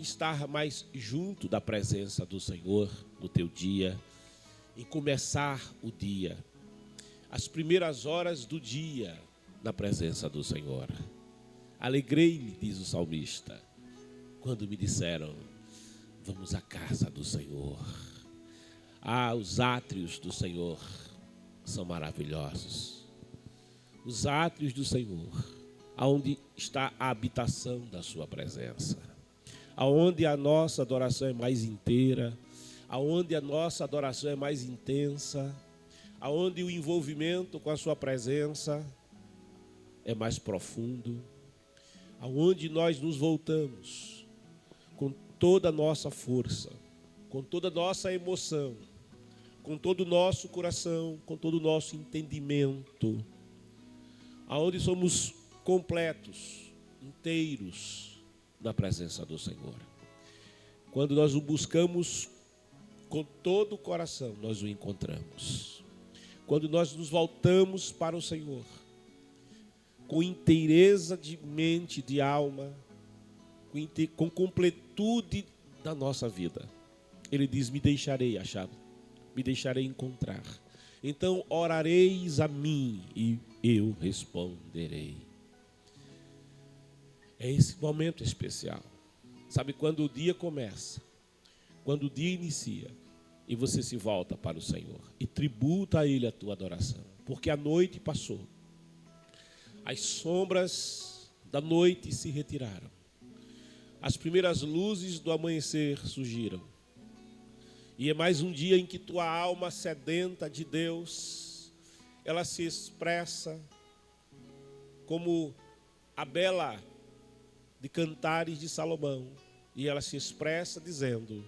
estar mais junto da presença do Senhor no teu dia, em começar o dia, as primeiras horas do dia na presença do Senhor. Alegrei-me, diz o salmista, quando me disseram: vamos à casa do Senhor. Os átrios do Senhor são maravilhosos. Os átrios do Senhor, aonde está a habitação da sua presença, aonde a nossa adoração é mais inteira, aonde a nossa adoração é mais intensa, aonde o envolvimento com a sua presença é mais profundo, aonde nós nos voltamos com toda a nossa força, com toda a nossa emoção, com todo o nosso coração, com todo o nosso entendimento, aonde somos completos, inteiros na presença do Senhor. Quando nós o buscamos com todo o coração, nós o encontramos. Quando nós nos voltamos para o Senhor, com inteireza de mente, de alma, com completude da nossa vida, Ele diz: me deixarei achar, me deixarei encontrar. Então orareis a mim e eu responderei. É esse momento especial. Sabe, quando o dia começa, quando o dia inicia, e você se volta para o Senhor e tributa a Ele a tua adoração, porque a noite passou, as sombras da noite se retiraram, as primeiras luzes do amanhecer surgiram, e é mais um dia em que tua alma sedenta de Deus, ela se expressa como a bela de Cantares de Salomão, e ela se expressa dizendo: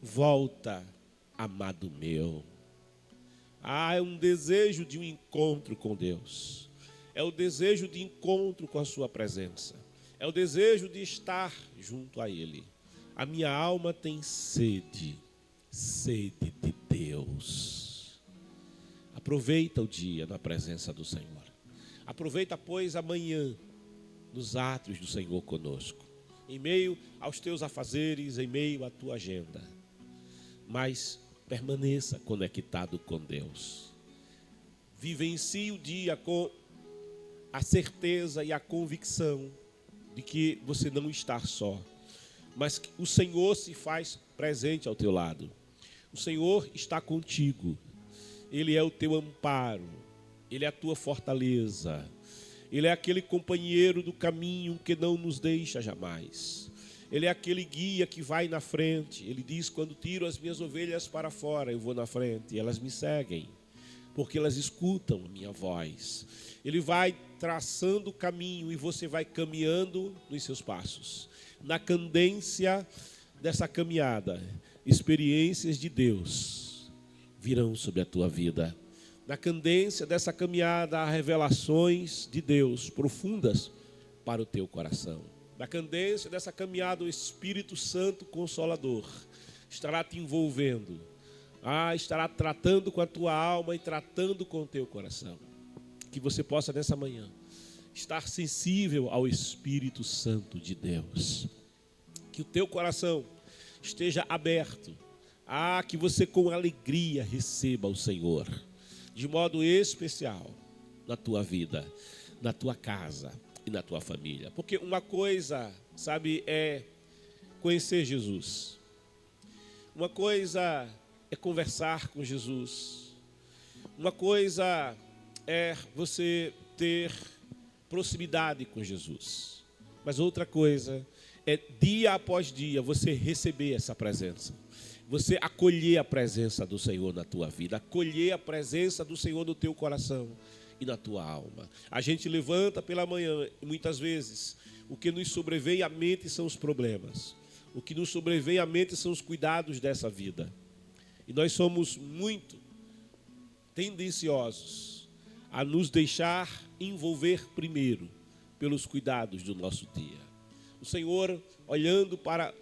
volta, amado meu. É um desejo de um encontro com Deus, é o desejo de encontro com a sua presença, é o desejo de estar junto a Ele. A minha alma tem sede de Deus. Aproveita o dia na presença do Senhor. Aproveita, pois, amanhã nos átrios do Senhor conosco, em meio aos teus afazeres, em meio à tua agenda. Mas permaneça conectado com Deus. Vivencie o dia com a certeza e a convicção de que você não está só, mas que o Senhor se faz presente ao teu lado. O Senhor está contigo. Ele é o teu amparo, Ele é a tua fortaleza, Ele é aquele companheiro do caminho que não nos deixa jamais. Ele é aquele guia que vai na frente. Ele diz: quando tiro as minhas ovelhas para fora, eu vou na frente, e elas me seguem, porque elas escutam a minha voz. Ele vai traçando o caminho e você vai caminhando nos seus passos. Na cadência dessa caminhada, experiências de Deus virão sobre a tua vida. Na cadência dessa caminhada, há revelações de Deus profundas para o teu coração. Na cadência dessa caminhada, o Espírito Santo Consolador estará te envolvendo, estará tratando com a tua alma e tratando com o teu coração. Que você possa, nessa manhã, estar sensível ao Espírito Santo de Deus. Que o teu coração esteja aberto, que você com alegria receba o Senhor, de modo especial, na tua vida, na tua casa e na tua família. Porque uma coisa, sabe, é conhecer Jesus. Uma coisa é conversar com Jesus. Uma coisa é você ter proximidade com Jesus. Mas outra coisa é, dia após dia, você receber essa presença. Você acolher a presença do Senhor na tua vida, acolher a presença do Senhor no teu coração e na tua alma. A gente levanta pela manhã e muitas vezes o que nos sobrevém à mente são os problemas. O que nos sobrevém à mente são os cuidados dessa vida. E nós somos muito tendenciosos a nos deixar envolver primeiro pelos cuidados do nosso dia. O Senhor, olhando para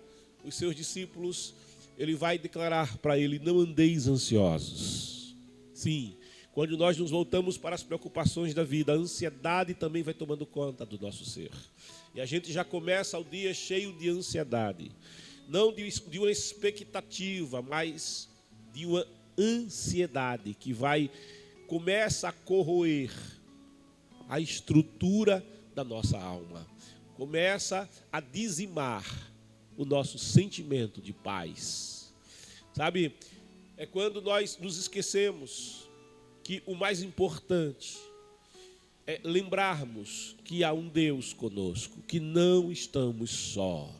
os seus discípulos, Ele vai declarar para ele: não andeis ansiosos. Sim, quando nós nos voltamos para as preocupações da vida, a ansiedade também vai tomando conta do nosso ser. E a gente já começa o dia cheio de ansiedade. não de uma expectativa, mas de uma ansiedade que começa a corroer a estrutura da nossa alma, começa a dizimar o nosso sentimento de paz. Sabe, é quando nós nos esquecemos que o mais importante é lembrarmos que há um Deus conosco, que não estamos só.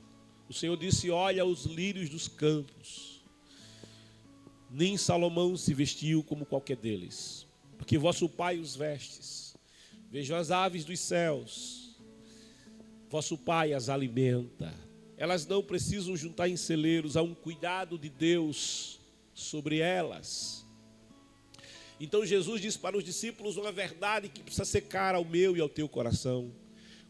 O Senhor disse: olha os lírios dos campos, nem Salomão se vestiu como qualquer deles, porque vosso Pai os vestes. Vejam as aves dos céus, vosso Pai as alimenta. Elas não precisam juntar em celeiros, há um cuidado de Deus sobre elas. Então Jesus disse para os discípulos uma verdade que precisa ser cara ao meu e ao teu coração,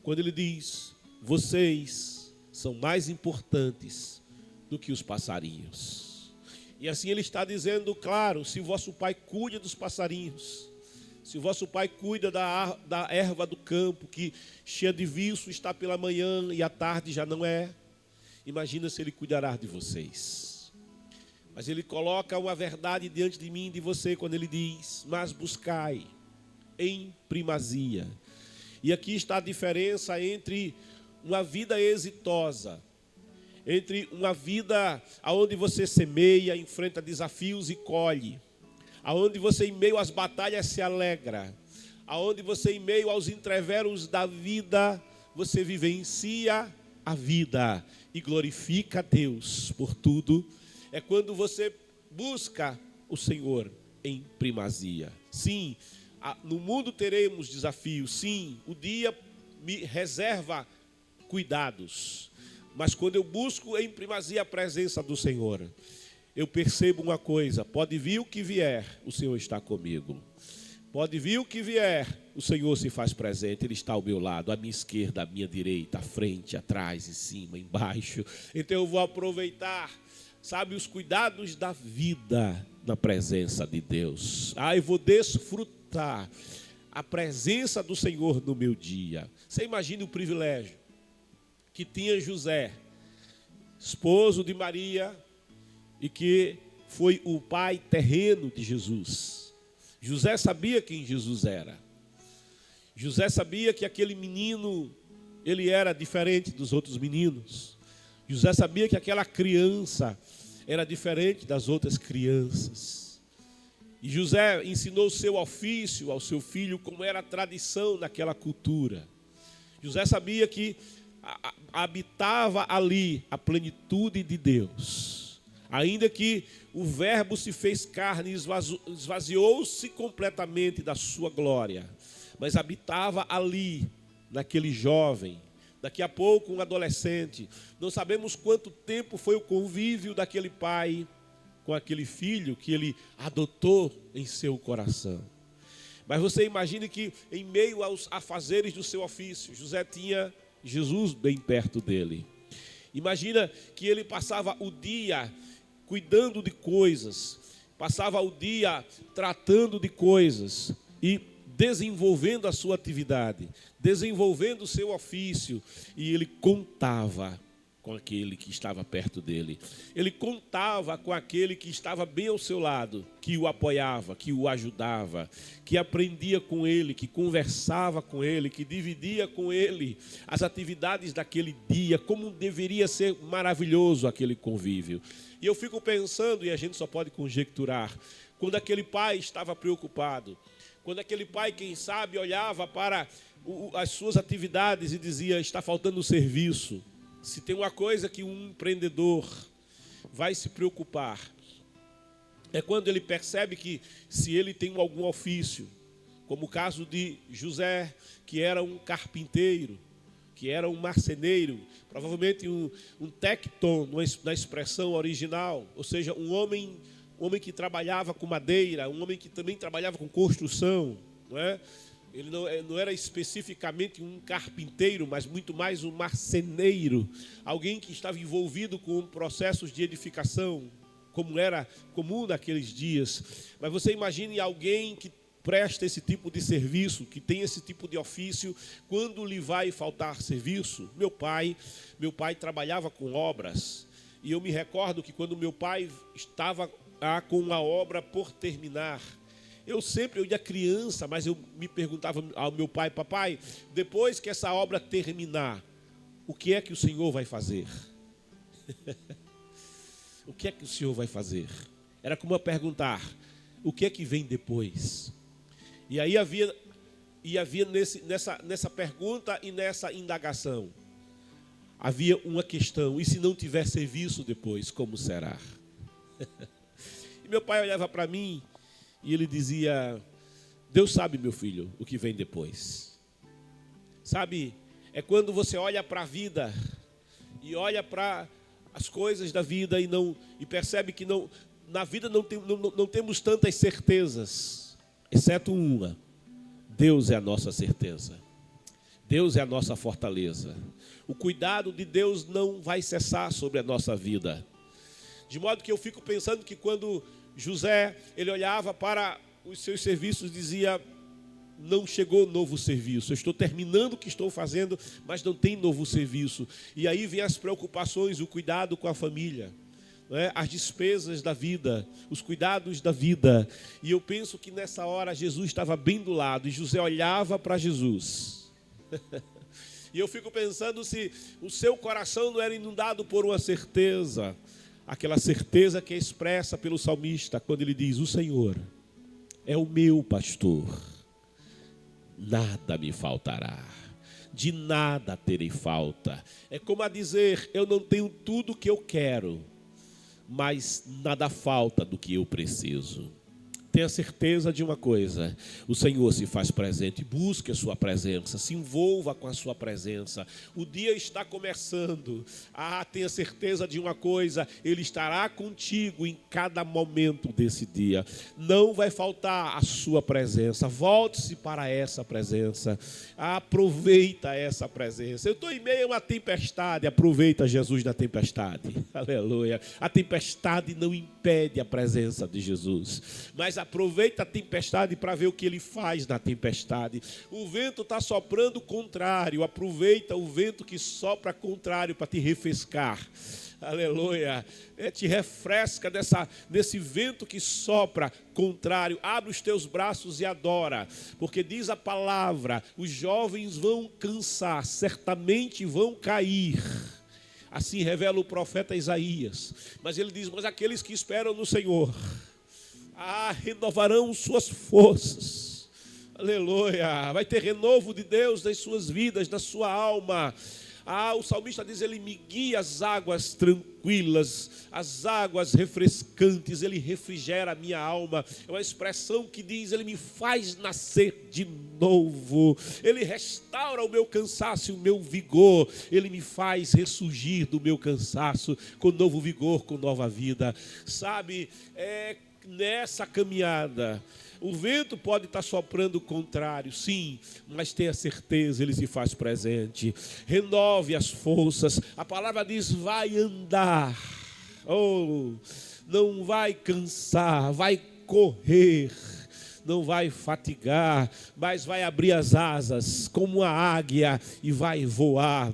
quando ele diz: vocês são mais importantes do que os passarinhos. E assim ele está dizendo, claro, se o vosso Pai cuida dos passarinhos, se o vosso Pai cuida da erva do campo, que cheia de viço está pela manhã e à tarde já não é, imagina se ele cuidará de vocês. Mas ele coloca uma verdade diante de mim e de você quando ele diz: mas buscai em primazia. E aqui está a diferença entre uma vida exitosa, entre uma vida onde você semeia, enfrenta desafios e colhe, aonde você em meio às batalhas se alegra, aonde você em meio aos entreveros da vida, você vivencia a vida e glorifica a Deus por tudo. É quando você busca o Senhor em primazia. Sim, no mundo teremos desafios. Sim, o dia me reserva cuidados. Mas quando eu busco em primazia a presença do Senhor, eu percebo uma coisa: pode vir o que vier, o Senhor está comigo. Pode vir o que vier, o Senhor se faz presente. Ele está ao meu lado, à minha esquerda, à minha direita, à frente, atrás, em cima, embaixo. Então eu vou aproveitar, sabe, os cuidados da vida na presença de Deus. Eu vou desfrutar a presença do Senhor no meu dia. Você imagina o privilégio que tinha José, esposo de Maria, e que foi o pai terreno de Jesus. José sabia quem Jesus era. José sabia que aquele menino, ele era diferente dos outros meninos. José sabia que aquela criança era diferente das outras crianças. E José ensinou o seu ofício ao seu filho, como era a tradição naquela cultura. José sabia que habitava ali a plenitude de Deus. Ainda que o verbo se fez carne e esvaziou-se completamente da sua glória, mas habitava ali, naquele jovem. Daqui a pouco um adolescente. Não sabemos quanto tempo foi o convívio daquele pai com aquele filho que ele adotou em seu coração. Mas você imagine que em meio aos afazeres do seu ofício, José tinha Jesus bem perto dele. Imagina que ele passava o dia cuidando de coisas, passava o dia tratando de coisas e desenvolvendo a sua atividade, desenvolvendo o seu ofício, e ele contava com aquele que estava perto dele. Ele contava com aquele que estava bem ao seu lado, que o apoiava, que o ajudava, que aprendia com ele, que conversava com ele, que dividia com ele as atividades daquele dia, como deveria ser maravilhoso aquele convívio. E eu fico pensando, e a gente só pode conjecturar, quando aquele pai estava preocupado, quando aquele pai, quem sabe, olhava para as suas atividades e dizia: está faltando serviço. Se tem uma coisa que um empreendedor vai se preocupar, é quando ele percebe que, se ele tem algum ofício, como o caso de José, que era um carpinteiro, que era um marceneiro, provavelmente um tecton na expressão original, ou seja, um homem que trabalhava com madeira, um homem que também trabalhava com construção, não é? Ele não era especificamente um carpinteiro, mas muito mais um marceneiro, alguém que estava envolvido com processos de edificação, como era comum naqueles dias. Mas você imagine alguém que presta esse tipo de serviço, que tem esse tipo de ofício, quando lhe vai faltar serviço. Meu pai trabalhava com obras. E eu me recordo que quando meu pai estava com uma obra por terminar, eu ia criança, mas eu me perguntava ao meu pai: papai, depois que essa obra terminar, o que é que o Senhor vai fazer? O que é que o Senhor vai fazer? Era como eu perguntar: o que é que vem depois? E aí havia nessa pergunta e nessa indagação, havia uma questão: e se não tiver serviço depois, como será? E meu pai olhava para mim e ele dizia: Deus sabe, meu filho, o que vem depois. Sabe, é quando você olha para a vida e olha para as coisas da vida e percebe que na vida não temos tantas certezas, exceto uma: Deus é a nossa certeza. Deus é a nossa fortaleza. O cuidado de Deus não vai cessar sobre a nossa vida. De modo que eu fico pensando que quando José, ele olhava para os seus serviços, dizia: não chegou novo serviço, eu estou terminando o que estou fazendo, mas não tem novo serviço. E aí vem as preocupações, o cuidado com a família, né? As despesas da vida, os cuidados da vida. E eu penso que nessa hora Jesus estava bem do lado e José olhava para Jesus. E eu fico pensando se o seu coração não era inundado por uma certeza, aquela certeza que é expressa pelo salmista quando ele diz: o Senhor é o meu pastor, nada me faltará, de nada terei falta. É como a dizer: eu não tenho tudo o que eu quero, mas nada falta do que eu preciso. Tenha certeza de uma coisa: o Senhor se faz presente. Busque a sua presença, se envolva com a sua presença. O dia está começando. Tenha certeza de uma coisa: Ele estará contigo em cada momento desse dia. Não vai faltar a sua presença. Volte-se para essa presença. Aproveita essa presença. Eu estou em meio a uma tempestade. Aproveita Jesus na tempestade. Aleluia. A tempestade não impede a presença de Jesus, mas aproveita a tempestade para ver o que Ele faz na tempestade. O vento está soprando contrário. Aproveita o vento que sopra contrário para te refrescar. Aleluia. Te refresca desse vento que sopra contrário. Abre os teus braços e adora. Porque diz a palavra: os jovens vão cansar, certamente vão cair. Assim revela o profeta Isaías. Mas ele diz: mas aqueles que esperam no Senhor, renovarão suas forças. Aleluia. Vai ter renovo de Deus nas suas vidas, na sua alma. O salmista diz: Ele me guia às águas tranquilas, às águas refrescantes, Ele refrigera a minha alma. É uma expressão que diz: Ele me faz nascer de novo, Ele restaura o meu cansaço e o meu vigor, Ele me faz ressurgir do meu cansaço com novo vigor, com nova vida. Sabe, nessa caminhada, o vento pode estar soprando o contrário, sim, mas tenha certeza, Ele se faz presente. Renove as forças. A palavra diz: vai andar. Não vai cansar, vai correr, não vai fatigar, mas vai abrir as asas como uma águia e vai voar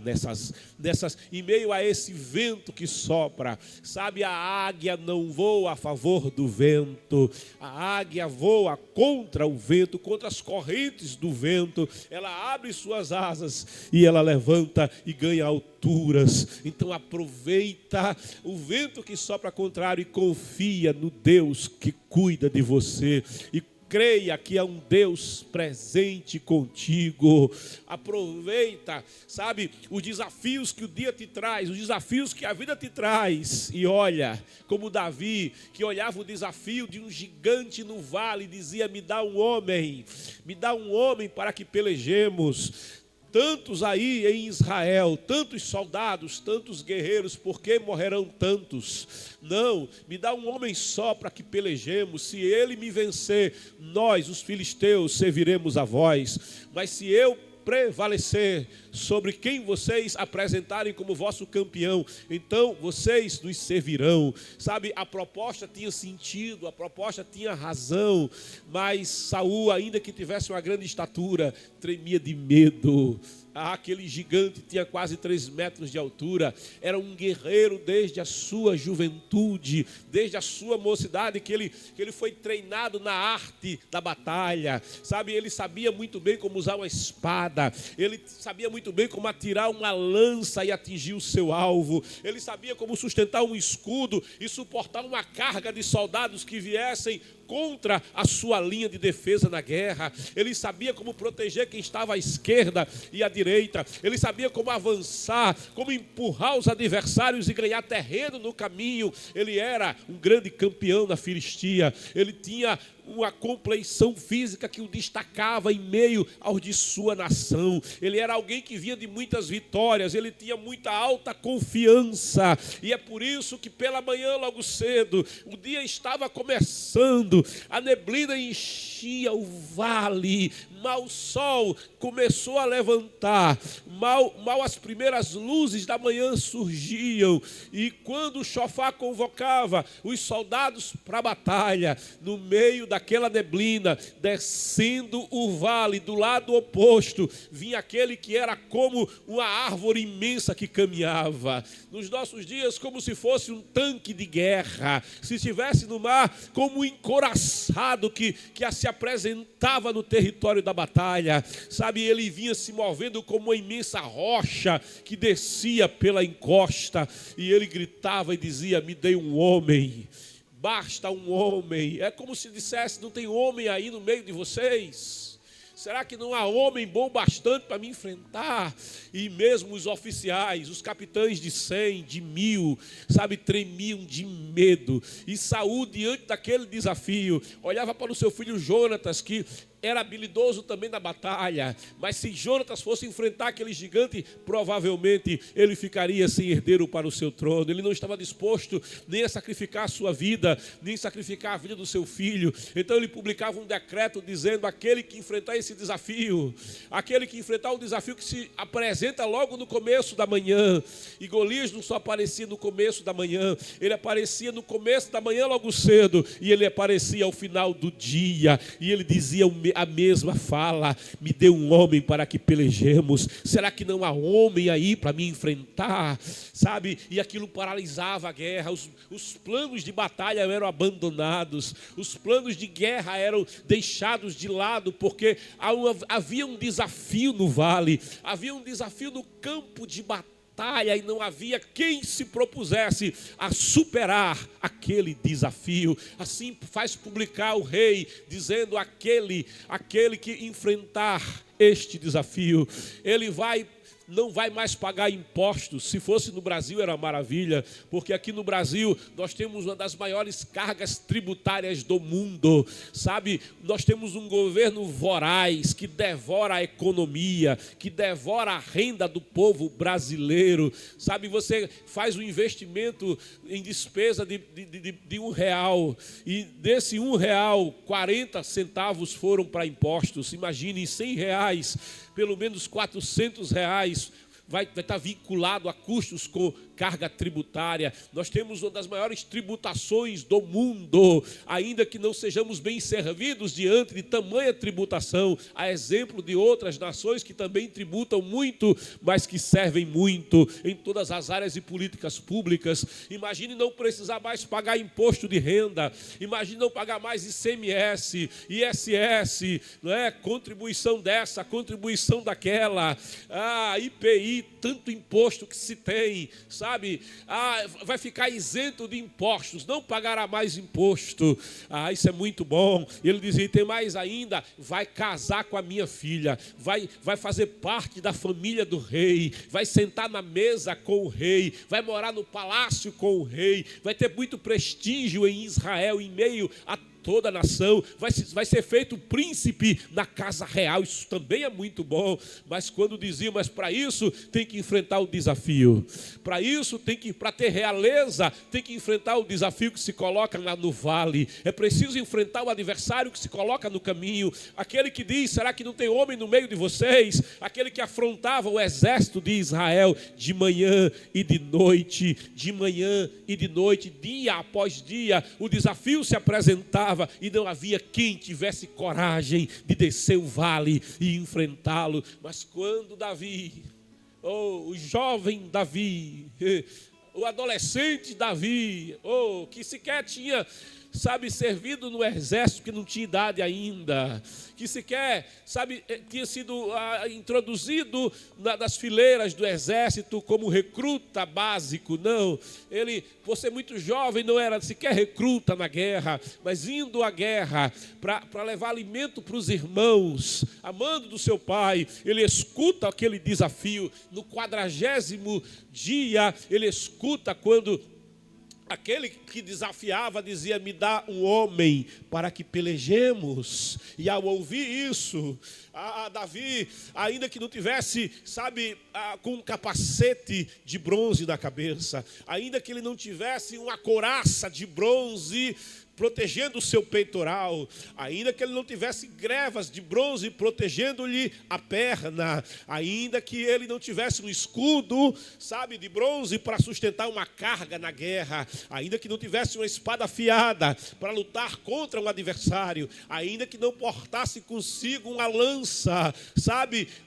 em meio a esse vento que sopra. Sabe, a águia não voa a favor do vento, a águia voa contra o vento, contra as correntes do vento. Ela abre suas asas e ela levanta e ganha alturas. Então aproveita o vento que sopra contrário e confia no Deus que cuida de você. E creia que é um Deus presente contigo. Aproveita, sabe, os desafios que o dia te traz, os desafios que a vida te traz. E olha, como Davi, que olhava o desafio de um gigante no vale e dizia: me dá um homem para que pelejemos. Tantos aí em Israel, tantos soldados, tantos guerreiros, por que morrerão tantos? Não, me dá um homem só para que pelejemos. Se ele me vencer, nós, os filisteus, serviremos a vós. Mas se eu prevalecer sobre quem vocês apresentarem como vosso campeão, então vocês nos servirão. Sabe, a proposta tinha sentido, a proposta tinha razão, mas Saul, ainda que tivesse uma grande estatura, tremia de medo. Aquele gigante tinha quase 3 metros de altura. Era um guerreiro desde a sua juventude, desde a sua mocidade, que ele foi treinado na arte da batalha. Sabe, ele sabia muito bem como usar uma espada. Ele sabia muito bem como atirar uma lança e atingir o seu alvo. Ele sabia como sustentar um escudo e suportar uma carga de soldados que viessem contra a sua linha de defesa na guerra. Ele sabia como proteger quem estava à esquerda e à direita. Ele sabia como avançar, como empurrar os adversários e ganhar terreno no caminho. Ele era um grande campeão na Filistia. Ele tinha uma compleição física que o destacava em meio aos de sua nação. Ele era alguém que vinha de muitas vitórias, ele tinha muita alta confiança, e é por isso que pela manhã, logo cedo, o dia estava começando, a neblina enchia o vale, mal o sol começou a levantar, mal as primeiras luzes da manhã surgiam, e quando o chofar convocava os soldados para a batalha, no meio daquela neblina, descendo o vale, do lado oposto, vinha aquele que era como uma árvore imensa que caminhava. Nos nossos dias, como se fosse um tanque de guerra, se estivesse no mar, como um encouraçado que se apresentava no território da batalha. Sabe, ele vinha se movendo como uma imensa rocha que descia pela encosta, e ele gritava e dizia: me dê um homem. Basta um homem. É como se dissesse: não tem homem aí no meio de vocês? Será que não há homem bom bastante para me enfrentar? E mesmo os oficiais, os capitães de 100, de 1000, sabe, tremiam de medo. E Saul, diante daquele desafio, olhava para o seu filho Jonatas, que era habilidoso também na batalha, mas se Jonatas fosse enfrentar aquele gigante, provavelmente ele ficaria sem herdeiro para o seu trono. Ele não estava disposto nem a sacrificar a sua vida, nem sacrificar a vida do seu filho. Então ele publicava um decreto dizendo: aquele que enfrentar esse desafio, aquele que enfrentar o desafio que se apresenta logo no começo da manhã. E Golias não só aparecia no começo da manhã, ele aparecia no começo da manhã logo cedo, e ele aparecia ao final do dia, e ele dizia a mesma fala: me dê um homem para que pelejemos. Será que não há homem aí para me enfrentar? Sabe, e aquilo paralisava a guerra. Os planos de batalha eram abandonados, os planos de guerra eram deixados de lado, porque havia um desafio no vale, havia um desafio no campo de batalha, e não havia quem se propusesse a superar aquele desafio. Assim faz publicar o rei, dizendo: aquele que enfrentar este desafio, ele não vai mais pagar impostos. Se fosse no Brasil era maravilha, porque aqui no Brasil nós temos uma das maiores cargas tributárias do mundo, sabe? Nós temos um governo voraz que devora a economia, que devora a renda do povo brasileiro, sabe? Você faz um investimento em despesa de R$1, e desse R$1, 40 centavos foram para impostos. Imagine, R$100, pelo menos R$400 vai estar vinculado a custos com carga tributária. Nós temos uma das maiores tributações do mundo, ainda que não sejamos bem servidos diante de tamanha tributação, a exemplo de outras nações que também tributam muito, mas que servem muito em todas as áreas e políticas públicas. Imagine não precisar mais pagar imposto de renda, imagine não pagar mais ICMS, ISS, não é? Contribuição dessa, contribuição daquela, IPI, tanto imposto que se tem, sabe? Vai ficar isento de impostos, não pagará mais imposto. Isso é muito bom. Ele dizia: e tem mais ainda, vai casar com a minha filha, vai fazer parte da família do rei, vai sentar na mesa com o rei, vai morar no palácio com o rei, vai ter muito prestígio em Israel, em meio a toda a nação, vai ser feito príncipe na casa real. Isso também é muito bom. Mas quando dizia: mas para isso tem que enfrentar o desafio, para isso para ter realeza, tem que enfrentar o desafio que se coloca lá no vale, é preciso enfrentar o adversário que se coloca no caminho, aquele que diz: será que não tem homem no meio de vocês? Aquele que afrontava o exército de Israel de manhã e de noite, dia após dia, o desafio se apresentava, estava, e não havia quem tivesse coragem de descer o vale e enfrentá-lo. Mas quando Davi, o jovem Davi, o adolescente Davi, que sequer tinha, servido no exército, que não tinha idade ainda, que sequer, tinha sido introduzido nas fileiras do exército como recruta básico, não, ele, por ser muito jovem, não era sequer recruta na guerra, mas indo à guerra para levar alimento para os irmãos, amando do seu pai, ele escuta aquele desafio. No 40º dia, ele escuta quando aquele que desafiava dizia: me dá um homem para que pelejemos. E ao ouvir isso, Davi, ainda que não tivesse, com um capacete de bronze na cabeça, ainda que ele não tivesse uma couraça de bronze protegendo o seu peitoral, ainda que ele não tivesse grevas de bronze protegendo-lhe a perna, ainda que ele não tivesse um escudo, de bronze para sustentar uma carga na guerra, ainda que não tivesse uma espada afiada para lutar contra um adversário, ainda que não portasse consigo uma lança,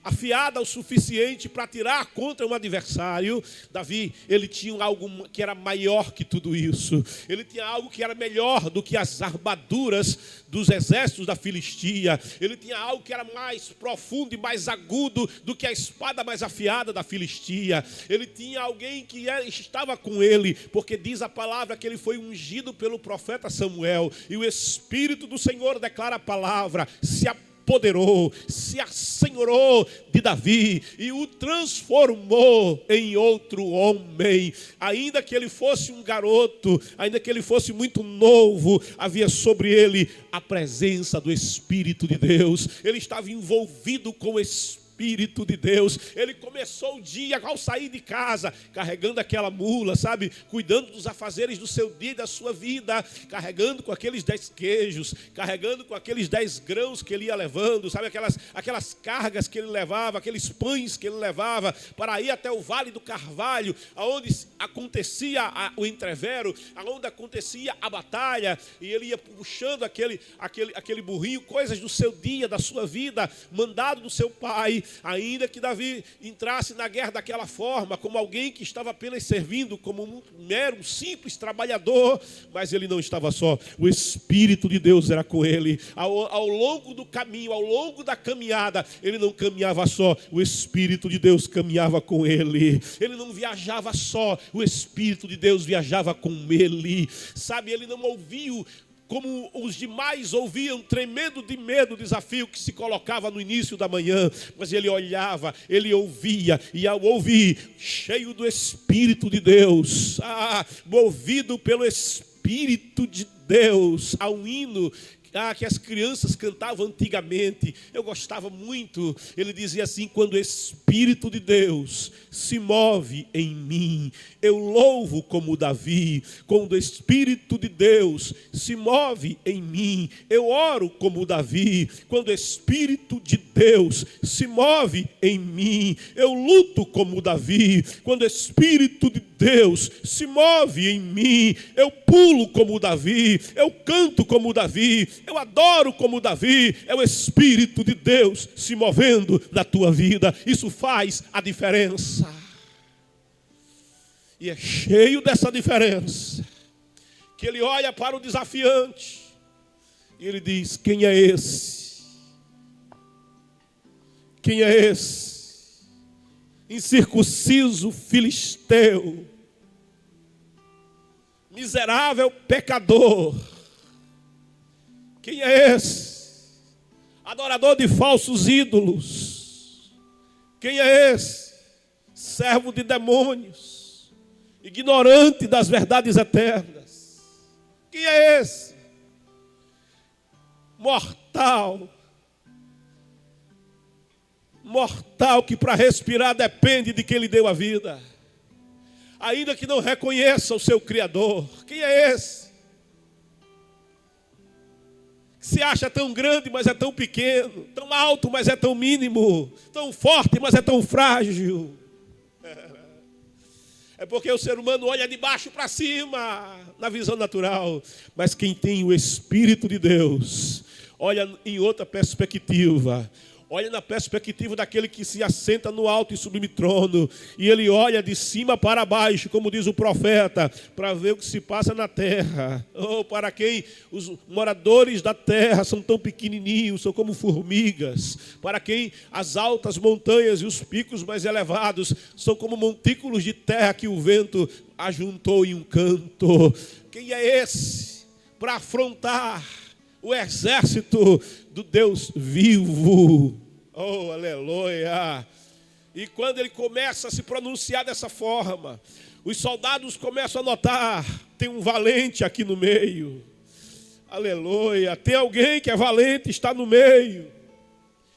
afiada o suficiente para atirar contra um adversário, Davi, ele tinha algo que era maior que tudo isso, ele tinha algo que era melhor do que as armaduras dos exércitos da Filistia, ele tinha algo que era mais profundo e mais agudo do que a espada mais afiada da Filistia, ele tinha alguém que estava com ele, porque diz a palavra que ele foi ungido pelo profeta Samuel, e o Espírito do Senhor declara a palavra, se apoderou, se assenhorou de Davi e o transformou em outro homem. Ainda que ele fosse um garoto, ainda que ele fosse muito novo, havia sobre ele a presença do Espírito de Deus. Ele estava envolvido com o Espírito de Deus. Ele começou o dia ao sair de casa, carregando aquela mula, cuidando dos afazeres do seu dia e da sua vida, carregando com aqueles 10 queijos, carregando com aqueles 10 grãos que ele ia levando, aquelas cargas que ele levava, aqueles pães que ele levava, para ir até o Vale do Carvalho, aonde acontecia o entrevero, aonde acontecia a batalha, e ele ia puxando aquele burrinho, coisas do seu dia, da sua vida, mandado do seu pai. Ainda que Davi entrasse na guerra daquela forma, como alguém que estava apenas servindo, como um mero, simples trabalhador, mas ele não estava só, o Espírito de Deus era com ele. Ao longo do caminho, ao longo da caminhada, ele não caminhava só, o Espírito de Deus caminhava com ele. Ele não viajava só, o Espírito de Deus viajava com ele. Ele não ouviu como os demais ouviam, tremendo de medo, o desafio que se colocava no início da manhã, mas ele olhava, ele ouvia, e ao ouvir, cheio do Espírito de Deus, movido pelo Espírito de Deus, há um hino que as crianças cantavam antigamente, eu gostava muito. Ele dizia assim: quando o Espírito de Deus se move em mim, eu louvo como Davi. Quando o Espírito de Deus se move em mim, eu oro como Davi. Quando o Espírito de Deus se move em mim, eu luto como Davi. Quando o Espírito de Deus se move em mim, eu pulo como Davi, eu canto como Davi, eu adoro como Davi. É o Espírito de Deus se movendo na tua vida. Isso faz a diferença. E é cheio dessa diferença que ele olha para o desafiante e ele diz: quem é esse? Quem é esse? Incircunciso filisteu, miserável pecador. Quem é esse? Adorador de falsos ídolos. Quem é esse? Servo de demônios, ignorante das verdades eternas. Quem é esse? Mortal que para respirar depende de quem lhe deu a vida, ainda que não reconheça o seu Criador. Quem é esse? Se acha tão grande, mas é tão pequeno, tão alto, mas é tão mínimo, tão forte, mas é tão frágil. É porque o ser humano olha de baixo para cima, na visão natural. Mas quem tem o Espírito de Deus, olha em outra perspectiva. Olha na perspectiva daquele que se assenta no alto e sublime trono. E ele olha de cima para baixo, como diz o profeta, para ver o que se passa na terra. Oh, para quem os moradores da terra são tão pequenininhos, são como formigas. Para quem as altas montanhas e os picos mais elevados são como montículos de terra que o vento ajuntou em um canto. Quem é esse para afrontar o exército do Deus vivo? Oh, aleluia! E quando ele começa a se pronunciar dessa forma, os soldados começam a notar: tem um valente aqui no meio. Aleluia! Tem alguém que é valente, está no meio.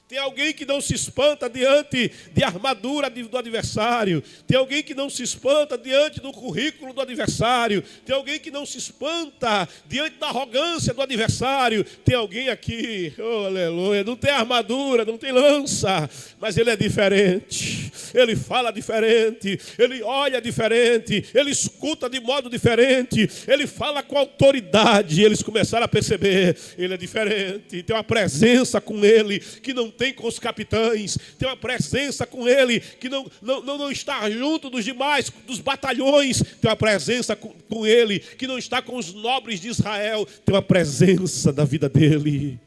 Tem alguém que não se espanta diante de armadura do adversário. Tem alguém que não se espanta diante do currículo do adversário. Tem alguém que não se espanta diante da arrogância do adversário. Tem alguém aqui, oh, aleluia, não tem armadura, não tem lança, mas ele é diferente. Ele fala diferente, ele olha diferente, ele escuta de modo diferente, ele fala com autoridade. Eles começaram a perceber, ele é diferente. Tem uma presença com ele que não tem com os capitães, tem uma presença com ele que não está junto dos demais, dos batalhões, tem uma presença com ele que não está com os nobres de Israel, tem uma presença da vida dele.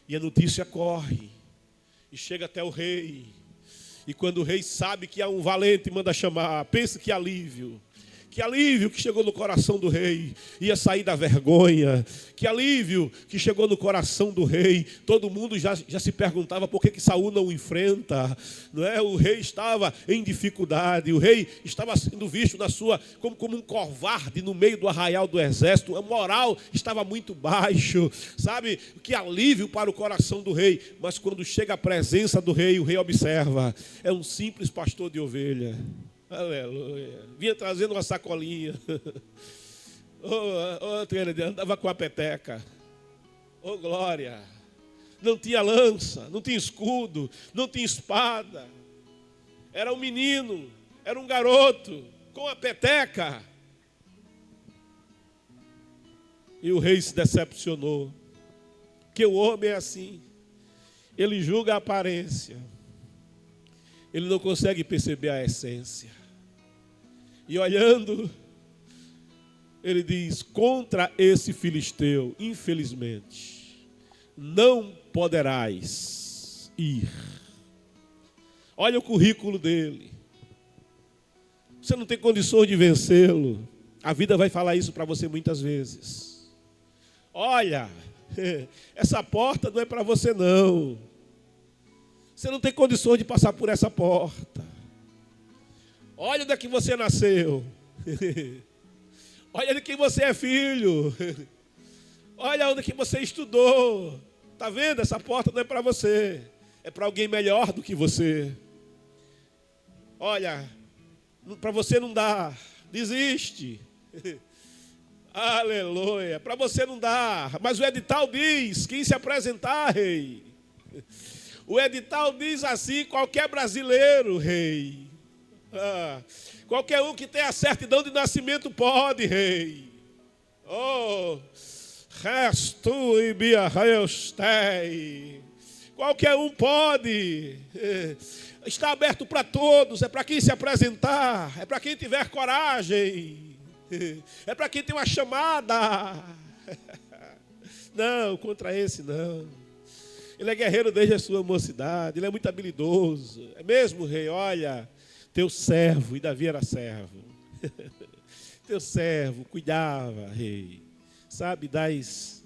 E a notícia corre e chega até o rei, e quando o rei sabe que há um valente, manda chamar. Pensa que alívio que chegou no coração do rei, ia sair da vergonha. Que alívio que chegou no coração do rei. Todo mundo já se perguntava por que Saul não o enfrenta, não é? O rei estava em dificuldade, o rei estava sendo visto como um covarde no meio do arraial do exército, a moral estava muito baixo, sabe? Que alívio para o coração do rei. Mas quando chega a presença do rei, o rei observa: é um simples pastor de ovelha. Aleluia. Vinha trazendo uma sacolinha. Andava com a peteca. Oh, glória. Não tinha lança, não tinha escudo, não tinha espada. Era um menino, era um garoto com a peteca. E o rei se decepcionou. Porque o homem é assim. Ele julga a aparência. Ele não consegue perceber a essência. E olhando, ele diz: contra esse filisteu, infelizmente, não poderás ir. Olha o currículo dele. Você não tem condições de vencê-lo. A vida vai falar isso para você muitas vezes. Olha, essa porta não é para você não. Você não tem condições de passar por essa porta. Olha onde é que você nasceu. Olha de quem você é filho. Olha onde é que você estudou. Está vendo? Essa porta não é para você. É para alguém melhor do que você. Olha, para você não dá. Desiste. Aleluia. Para você não dá. Mas o edital diz: quem se apresentar, rei. O edital diz assim: qualquer brasileiro, rei. Qualquer um que tenha a certidão de nascimento pode, rei. Oh, resto e biarreustei. Qualquer um pode. Está aberto para todos. É para quem se apresentar. É para quem tiver coragem. É para quem tem uma chamada. Não, contra esse não. Ele é guerreiro desde a sua mocidade. Ele é muito habilidoso. É mesmo, rei? Olha, teu servo, e Davi era servo. Teu servo cuidava, rei, sabe, das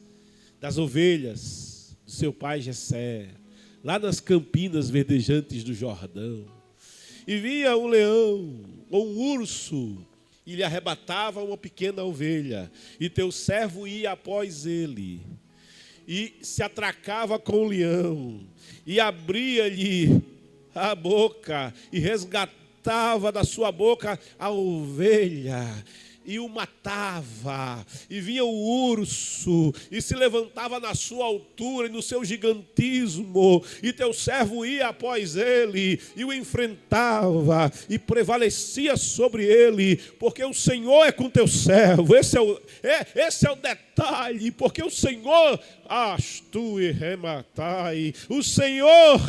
ovelhas do seu pai Jessé, lá nas campinas verdejantes do Jordão. E via um leão ou um urso e lhe arrebatava uma pequena ovelha, e teu servo ia após ele e se atracava com o leão e abria-lhe a boca e resgatava da sua boca a ovelha. e o matava, e vinha o urso, e se levantava na sua altura e no seu gigantismo, e teu servo ia após ele, e o enfrentava, e prevalecia sobre ele, porque o Senhor é com teu servo. Esse é o detalhe, porque o Senhor, tu e rematai, o Senhor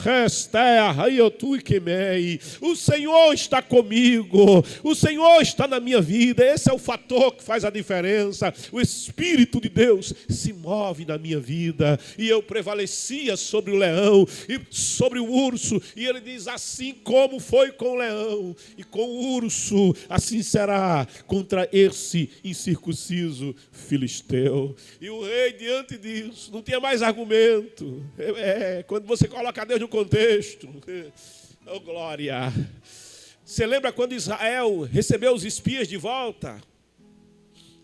o Senhor está comigo, o Senhor está na minha vida. Esse é o fator que faz a diferença. O Espírito de Deus se move na minha vida, e eu prevalecia sobre o leão e sobre o urso, e ele diz: assim como foi com o leão e com o urso, assim será contra esse incircunciso filisteu. E o rei, diante disso, não tinha mais argumento. Quando você coloca Deus no contexto, oh glória. Você lembra quando Israel recebeu os espias de volta?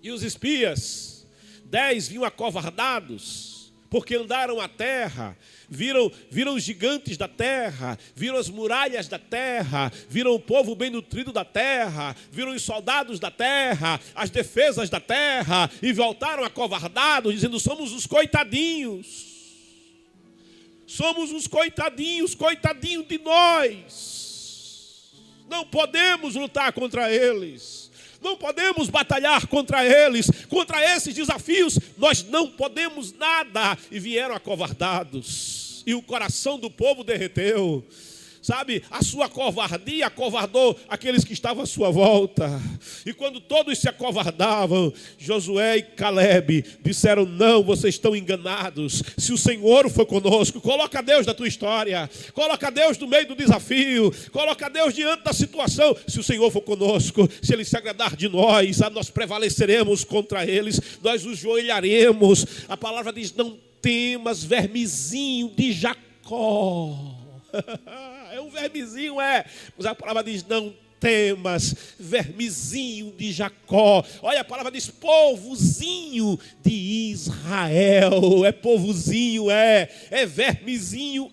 E os espias, 10 vinham acovardados, porque andaram a terra, viram os gigantes da terra, viram as muralhas da terra, viram o povo bem nutrido da terra, viram os soldados da terra, as defesas da terra, e voltaram acovardados, dizendo: somos os coitadinhos. Somos os coitadinhos, coitadinho de nós. Não podemos lutar contra eles. Não podemos batalhar contra eles. Contra esses desafios, nós não podemos nada. E vieram acovardados. E o coração do povo derreteu. Sabe, a sua covardia acovardou aqueles que estavam à sua volta. E quando todos se acovardavam, Josué e Caleb disseram: não, vocês estão enganados. Se o Senhor for conosco, coloca Deus na tua história, coloca Deus no meio do desafio, coloca Deus diante da situação. Se o Senhor for conosco, se Ele se agradar de nós, nós prevaleceremos contra eles, nós nos joelharemos. A palavra diz: não temas, vermezinho de Jacó. É um vermezinho, mas a palavra diz: não temas, vermezinho de Jacó. Olha, a palavra diz: povozinho de Israel. É povozinho, é vermezinho,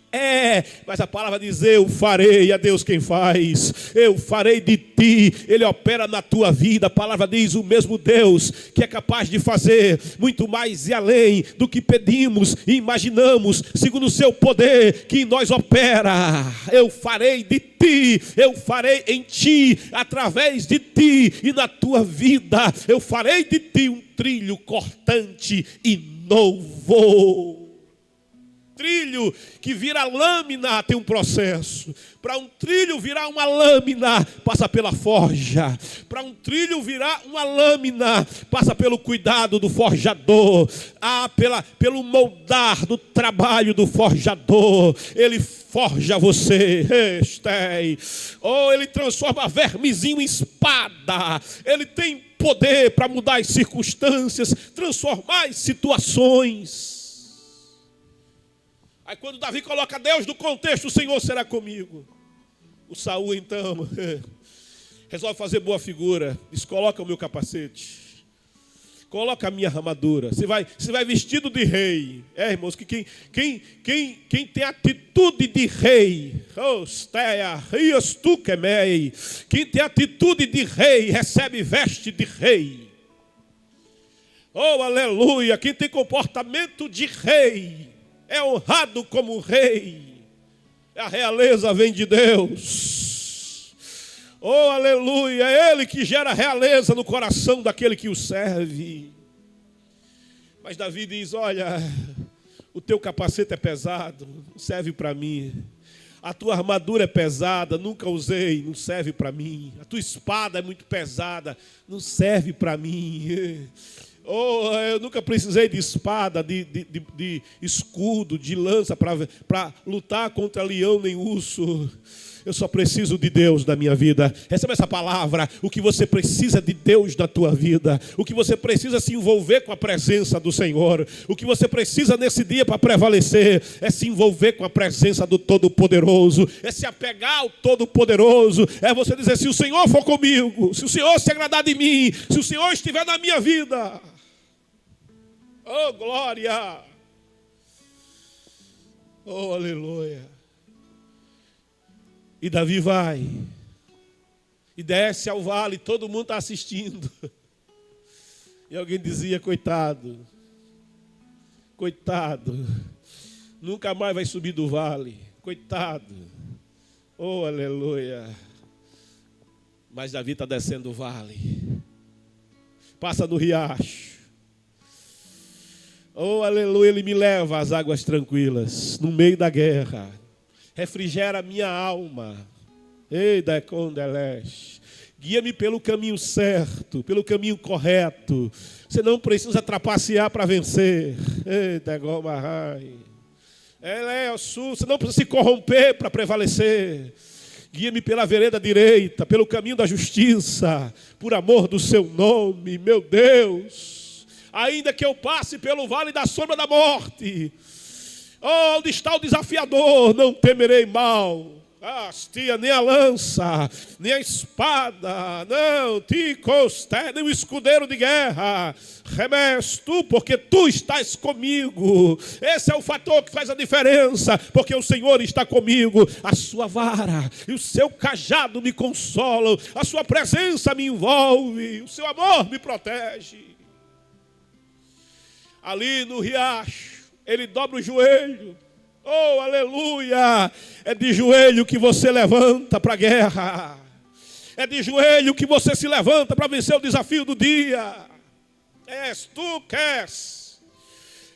mas a palavra diz: eu farei, é Deus quem faz, eu farei de ti. Ele opera na tua vida. A palavra diz: o mesmo Deus que é capaz de fazer muito mais e além do que pedimos e imaginamos, segundo o seu poder que em nós opera. Eu farei de ti, eu farei em ti, através de ti e na tua vida. Eu farei de ti um trilho cortante e novo. Trilho que vira lâmina tem um processo. Para um trilho virar uma lâmina, passa pela forja. Para um trilho virar uma lâmina, passa pelo cuidado do forjador. Pelo moldar do trabalho do forjador. Ele forja você. Ele transforma vermezinho em espada. Ele tem poder para mudar as circunstâncias, transformar as situações. Aí quando Davi coloca Deus no contexto: o Senhor será comigo. O Saul então resolve fazer boa figura. Diz: coloca o meu capacete, coloca a minha armadura. Você vai vestido de rei. Irmãos, que quem tem atitude de rei, quem tem atitude de rei, recebe veste de rei. Oh, aleluia! Quem tem comportamento de rei é honrado como rei. A realeza vem de Deus. Oh, aleluia! É Ele que gera realeza no coração daquele que o serve. Mas Davi diz: olha, o teu capacete é pesado, não serve para mim. A tua armadura é pesada, nunca usei, não serve para mim. A tua espada é muito pesada, não serve para mim. Oh, eu nunca precisei de espada, de escudo, de lança para lutar contra leão nem urso. Eu só preciso de Deus na minha vida. Receba essa palavra. O que você precisa de Deus na tua vida. O que você precisa se envolver com a presença do Senhor. O que você precisa nesse dia para prevalecer é se envolver com a presença do Todo-Poderoso. É se apegar ao Todo-Poderoso. É você dizer: se o Senhor for comigo, se o Senhor se agradar de mim, se o Senhor estiver na minha vida. Oh, glória! Oh, aleluia! E Davi vai e desce ao vale, todo mundo está assistindo. E alguém dizia, coitado, coitado, nunca mais vai subir do vale, coitado. Oh, aleluia. Mas Davi está descendo o vale, passa no riacho. Oh, aleluia, ele me leva às águas tranquilas, no meio da guerra. Refrigera a minha alma. Ei, Decondeles. Guia-me pelo caminho certo, pelo caminho correto. Você não precisa trapacear para vencer. Ei, Degomahai. Você não precisa se corromper para prevalecer. Guia-me pela vereda direita, pelo caminho da justiça, por amor do seu nome, meu Deus. Ainda que eu passe pelo vale da sombra da morte, onde está o desafiador, não temerei mal. Hastia, nem a lança, nem a espada, não, nem o escudeiro de guerra. Remes tu, porque tu estás comigo. Esse é o fator que faz a diferença, porque o Senhor está comigo. A sua vara e o seu cajado me consolam, a sua presença me envolve, o seu amor me protege. Ali no riacho, ele dobra o joelho. Oh, aleluia! É de joelho que você levanta para a guerra. É de joelho que você se levanta para vencer o desafio do dia. És tu que és.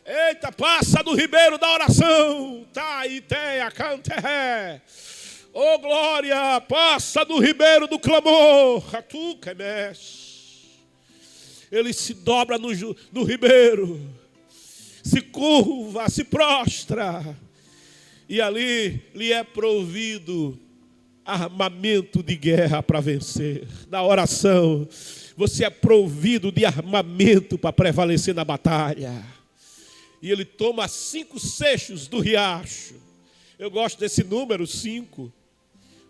Eita, passa do ribeiro da oração. Taiteia, canteré. Oh, glória! Passa do ribeiro do clamor. Tu que és. Ele se dobra no ribeiro. Se curva, se prostra. E ali lhe é provido armamento de guerra para vencer. Na oração, você é provido de armamento para prevalecer na batalha. E ele toma 5 seixos do riacho. Eu gosto desse número 5,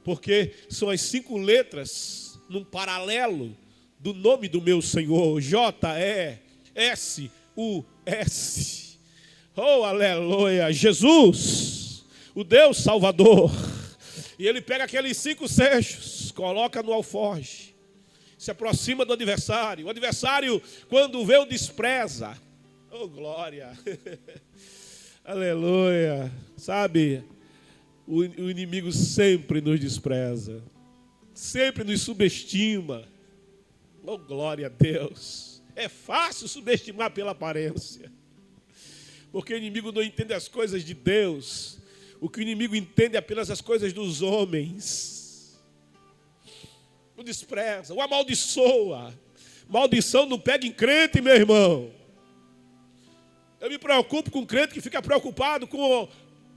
porque são as 5 letras num paralelo do nome do meu Senhor. J-E-S-U-S. Oh, aleluia, Jesus, o Deus Salvador. E ele pega aqueles 5 seixos, coloca no alforje, se aproxima do adversário. O adversário, quando vê, o despreza. Oh, glória. Aleluia. Sabe, o inimigo sempre nos despreza, sempre nos subestima. Oh, glória a Deus. É fácil subestimar pela aparência, porque o inimigo não entende as coisas de Deus. O que o inimigo entende é apenas as coisas dos homens. O despreza, o amaldiçoa. Maldição não pega em crente, meu irmão. Eu me preocupo com crente que fica preocupado com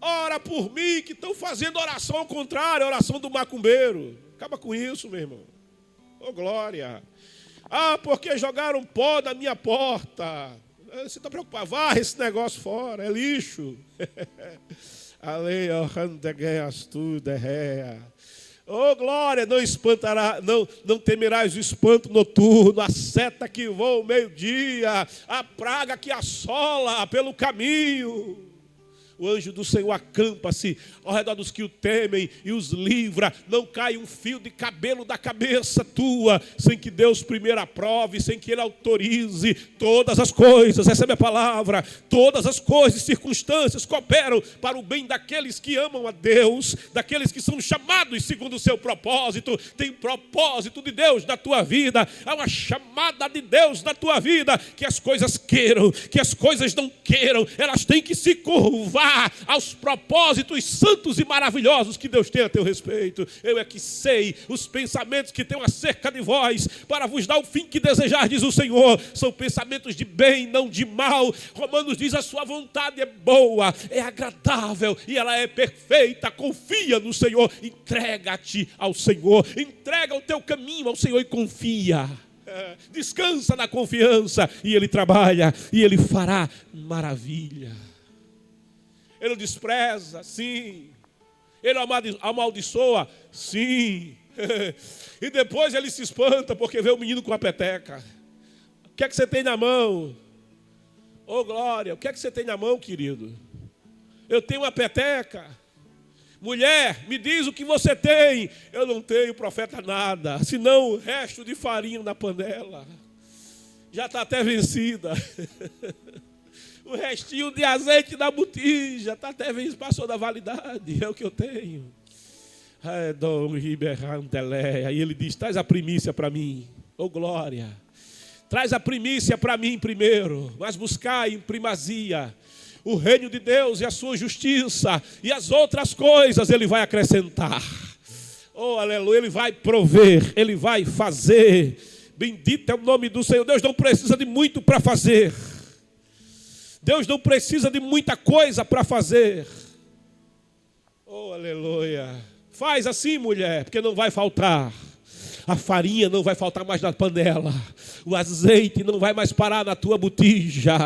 ora por mim, que estão fazendo oração ao contrário, a oração do macumbeiro. Acaba com isso, meu irmão. Oh, glória. Ah, porque jogaram pó na minha porta. Você está preocupado? Varre esse negócio fora, é lixo. Oh, glória, não temerás o espanto noturno, a seta que voa ao meio-dia, a praga que assola pelo caminho. O anjo do Senhor acampa-se ao redor dos que o temem e os livra. Não cai um fio de cabelo da cabeça tua, sem que Deus primeiro aprove, sem que Ele autorize. Todas as coisas, essa é a minha palavra, todas as coisas, circunstâncias cooperam para o bem daqueles que amam a Deus, daqueles que são chamados segundo o seu propósito. Tem propósito de Deus na tua vida, há uma chamada de Deus na tua vida, que as coisas queiram, que as coisas não queiram, elas têm que se curvar aos propósitos santos e maravilhosos que Deus tem a teu respeito. Eu é que sei os pensamentos que tenho acerca de vós, para vos dar o fim que desejardes o Senhor. São pensamentos de bem, não de mal. Romanos diz: a sua vontade é boa, é agradável e ela é perfeita. Confia no Senhor, entrega-te ao Senhor, entrega o teu caminho ao Senhor e confia. Descansa na confiança, e Ele trabalha e Ele fará maravilha. Ele despreza, sim. Ele amaldiçoa, sim. E depois ele se espanta porque vê o menino com a peteca. O que é que você tem na mão? Oh, glória, o que é que você tem na mão, querido? Eu tenho uma peteca. Mulher, me diz o que você tem. Eu não tenho, profeta, nada, senão o resto de farinha na panela. já está até vencida. O restinho de azeite da botija está até vencido, passou da validade, é o que eu tenho. Aí ele diz, traz a primícia para mim. Oh glória, traz a primícia para mim primeiro, mas buscai em primazia o reino de Deus e a sua justiça, e as outras coisas ele vai acrescentar. Oh aleluia, ele vai prover, ele vai fazer. Bendito é o nome do Senhor. Deus não precisa de muito para fazer. Deus não precisa de muita coisa para fazer. Oh aleluia. Faz assim, mulher, porque não vai faltar. A farinha não vai faltar mais na panela. O azeite não vai mais parar na tua botija.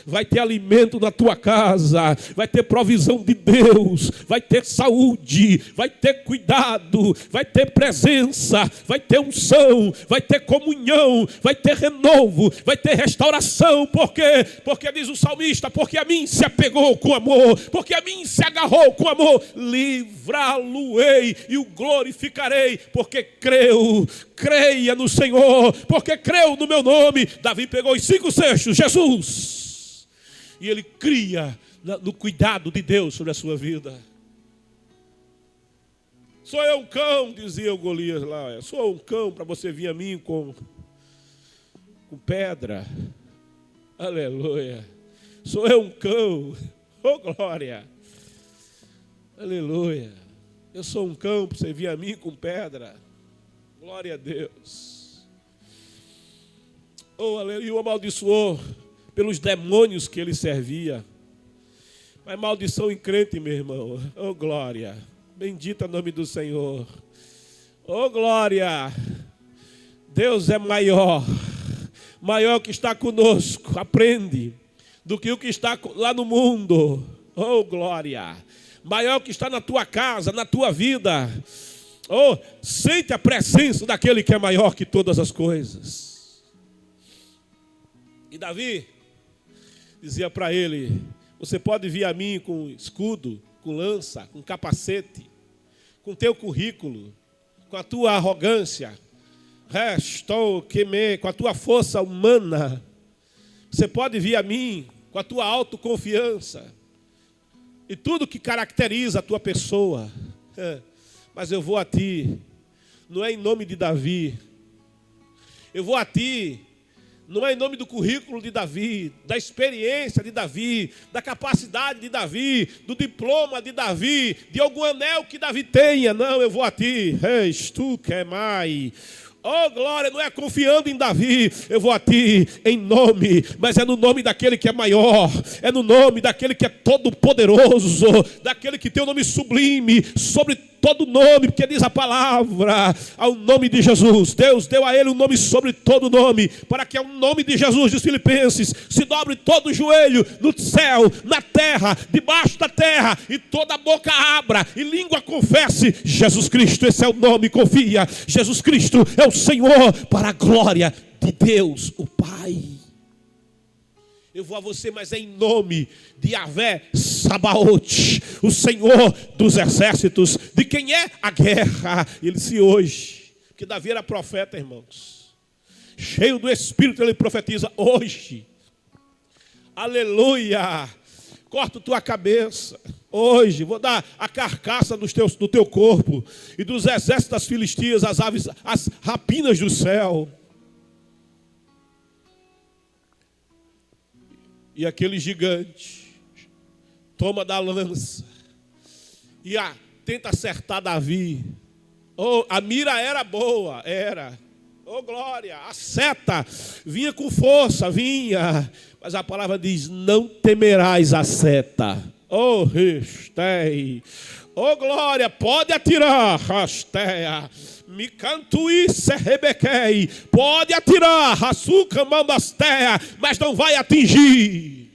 Vai ter alimento na tua casa. Vai ter provisão de Deus. Vai ter saúde. Vai ter cuidado. Vai ter presença. Vai ter unção. Vai ter comunhão. Vai ter renovo. Vai ter restauração. Por quê? Porque diz o salmista, porque a mim se apegou com amor. Porque a mim se agarrou com amor. Livrá-lo-ei e o glorificarei. Porque creu. Creia no Senhor, porque creu no meu nome. Davi pegou os 5 cestos, Jesus, e ele cria no cuidado de Deus sobre a sua vida. Sou eu um cão, dizia o Golias lá. Sou um cão para você vir a mim com pedra. Aleluia. Sou eu um cão. Oh glória. Aleluia. Eu sou um cão para você vir a mim com pedra. Glória a Deus. Oh, aleluia. E o amaldiçoou pelos demônios que ele servia. Mas maldição em crente, meu irmão. Oh, glória. Bendito é o nome do Senhor. Oh, glória. Deus é maior. Maior que está conosco. Aprende. Do que o que está lá no mundo. Oh, glória. Maior que está na tua casa, na tua vida. Oh, sente a presença daquele que é maior que todas as coisas. E Davi dizia para ele, você pode vir a mim com escudo, com lança, com capacete, com teu currículo, com a tua arrogância, com a tua força humana. Você pode vir a mim com a tua autoconfiança e tudo que caracteriza a tua pessoa. Mas eu vou a ti, não é em nome de Davi. Eu vou a ti, não é em nome do currículo de Davi, da experiência de Davi, da capacidade de Davi, do diploma de Davi, de algum anel que Davi tenha. Não, eu vou a ti. Reis, tu que é mais. Oh glória, não é confiando em Davi, eu vou a ti em nome, mas é no nome daquele que é maior, é no nome daquele que é todo poderoso, daquele que tem o nome sublime sobre todo nome, porque diz a palavra, ao nome de Jesus, Deus deu a ele um nome sobre todo nome, para que ao nome de Jesus, diz Filipenses, se dobre todo o joelho, no céu, na terra, debaixo da terra, e toda a boca abra, e língua confesse, Jesus Cristo, esse é o nome, confia, Jesus Cristo é o Senhor, para a glória de Deus, o Pai. Eu vou a você, mas é em nome de Yahvé Sabaote, o Senhor dos exércitos, de quem é a guerra. Ele disse hoje, porque Davi era profeta, irmãos, cheio do Espírito, ele profetiza hoje. Aleluia! Corta tua cabeça. Hoje vou dar a carcaça do teu corpo e dos exércitos das Filistias, as aves, as rapinas do céu. E aquele gigante toma da lança e tenta acertar Davi. Oh, a mira era boa, era. Oh, glória, a seta vinha com força, vinha. Mas a palavra diz, não temerás a seta. Oh, restei. Oh, glória, pode atirar, rasteia. Me cantui se rebequei. Pode atirar, açúcar mambasteia, mas não vai atingir.